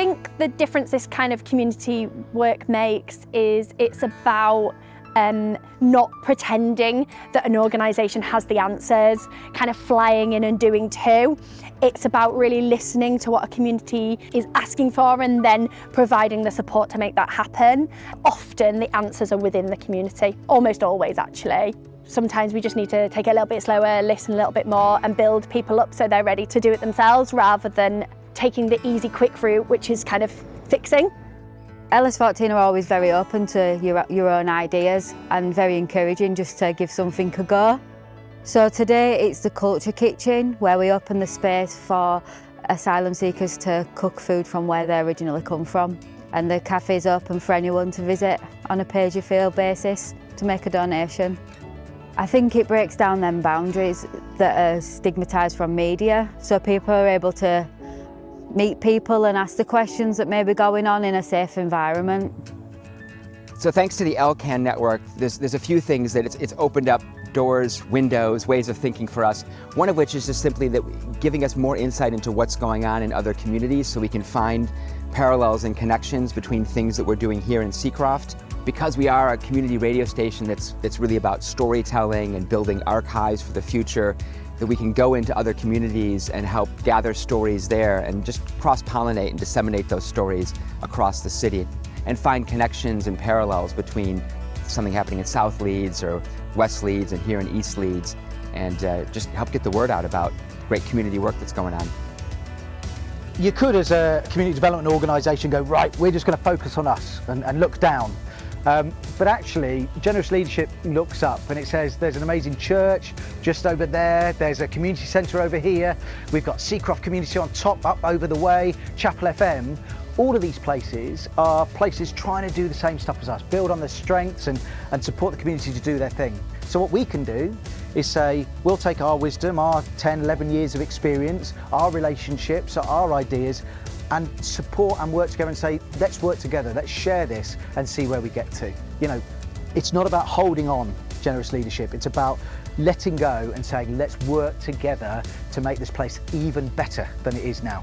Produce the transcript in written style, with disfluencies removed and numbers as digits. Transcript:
think the difference this kind of community work makes is it's about not pretending that an organisation has the answers, kind of flying in and doing too. It's about really listening to what a community is asking for and then providing the support to make that happen. Often the answers are within the community, almost always actually. Sometimes we just need to take it a little bit slower, listen a little bit more and build people up so they're ready to do it themselves rather than taking the easy quick route, which is kind of fixing. LS14 are always very open to your own ideas and very encouraging just to give something a go. So today it's the Culture Kitchen where we open the space for asylum seekers to cook food from where they originally come from. And the cafe is open for anyone to visit on a pay-as-you-feel basis to make a donation. I think it breaks down them boundaries that are stigmatised from media, so people are able to meet people and ask the questions that may be going on in a safe environment. So thanks to the LCAN network, there's a few things that it's opened up doors, windows, ways of thinking for us. One of which is just simply that giving us more insight into what's going on in other communities so we can find parallels and connections between things that we're doing here in Seacroft. Because we are a community radio station that's really about storytelling and building archives for the future, that we can go into other communities and help gather stories there and just cross-pollinate and disseminate those stories across the city and find connections and parallels between something happening in South Leeds or West Leeds and here in East Leeds, and just help get the word out about great community work that's going on. You could, as a community development organisation, go, right, we're just going to focus on us and look down. But actually, generous leadership looks up and it says there's an amazing church just over there, there's a community centre over here, we've got Seacroft community on top, up over the way, Chapel FM. All of these places are places trying to do the same stuff as us, build on their strengths and support the community to do their thing. So what we can do is say, we'll take our wisdom, our 10, 11 years of experience, our relationships, our ideas, and support and work together and say, let's work together, let's share this and see where we get to. You know, it's not about holding on, generous leadership, it's about letting go and saying, let's work together to make this place even better than it is now.